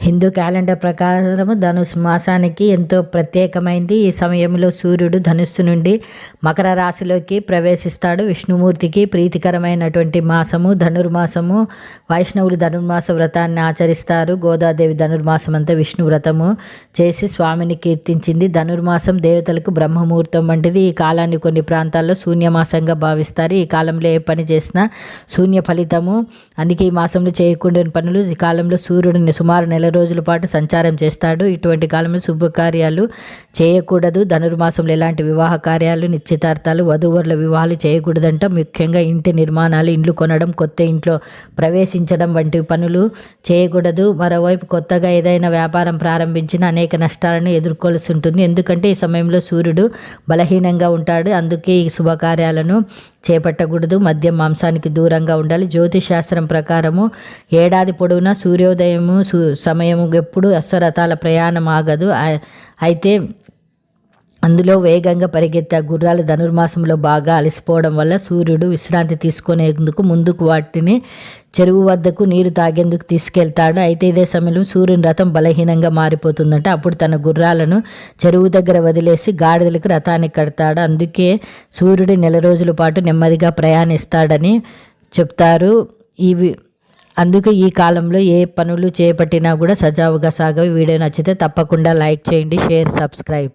Hindu calendar ప్రకారం ధనుసు మాసానికి ఎంతో ప్రత్యేకమైంది. ఈ సమయంలో సూర్యుడు ధనుస్సు నుండి మకర రాశిలోకి ప్రవేశిస్తాడు. విష్ణుమూర్తికి ప్రీతికరమైనటువంటి మాసము ధనుర్మాసము. వైష్ణవులు ధనుర్మాస వ్రతాన్ని ఆచరిస్తారు. గోదాదేవి ధనుర్మాసం అంతా విష్ణు వ్రతము చేసి స్వామిని కీర్తించింది. ధనుర్మాసం దేవతలకు బ్రహ్మముహూర్తం వంటిది. ఈ కాలాన్ని కొన్ని ప్రాంతాల్లో శూన్యమాసంగా భావిస్తారు. ఈ కాలంలో ఏ పని చేసినా శూన్య ఫలితము. అందుకే ఈ మాసంలో చేయకూడని పనులు. ఈ కాలంలో సూర్యుడిని సుమారు నెల రోజుల పాటు సంచారం చేస్తాడు. ఇటువంటి కాలంలో శుభకార్యాలు చేయకూడదు. ధనుర్మాసంలో ఎలాంటి వివాహ కార్యాలు, నిశ్చితార్థాలు, వధూవరుల వివాహాలు చేయకూడదంట. ముఖ్యంగా ఇంటి నిర్మాణాలు, ఇండ్లు కొనడం, కొత్త ఇంట్లో ప్రవేశించడం వంటి పనులు చేయకూడదు. మరోవైపు కొత్తగా ఏదైనా వ్యాపారం ప్రారంభించిన అనేక నష్టాలను ఎదుర్కోవాల్సి ఉంటుంది. ఎందుకంటే ఈ సమయంలో సూర్యుడు బలహీనంగా ఉంటాడు. అందుకే ఈ శుభకార్యాలను చేపట్టకూడదు. మద్యం మాంసానికి దూరంగా ఉండాలి. జ్యోతిష్ శాస్త్రం ప్రకారము ఏడాది పొడవునా సూర్యోదయము సమయము ఎప్పుడు అశ్వరథాల ప్రయాణం ఆగదు. అయితే అందులో వేగంగా పరిగెత్తే గుర్రాలు ధనుర్మాసంలో బాగా అలసిపోవడం వల్ల సూర్యుడు విశ్రాంతి తీసుకునేందుకు ముందుకు వాటిని చెరువు వద్దకు నీరు తాగేందుకు తీసుకెళ్తాడు. అయితే ఇదే సమయంలో సూర్యుని రథం బలహీనంగా మారిపోతుందంట. అప్పుడు తన గుర్రాలను చెరువు దగ్గర వదిలేసి గాడిదలకు రథాన్ని కడతాడు. అందుకే సూర్యుడు నెల రోజుల పాటు నెమ్మదిగా ప్రయాణిస్తాడని చెప్తారు. అందుకే ఈ కాలంలో ఏ పనులు చేపట్టినా కూడా సజావుగా సాగవి. వీడియో నచ్చితే తప్పకుండా లైక్ చేయండి, షేర్, సబ్స్క్రైబ్.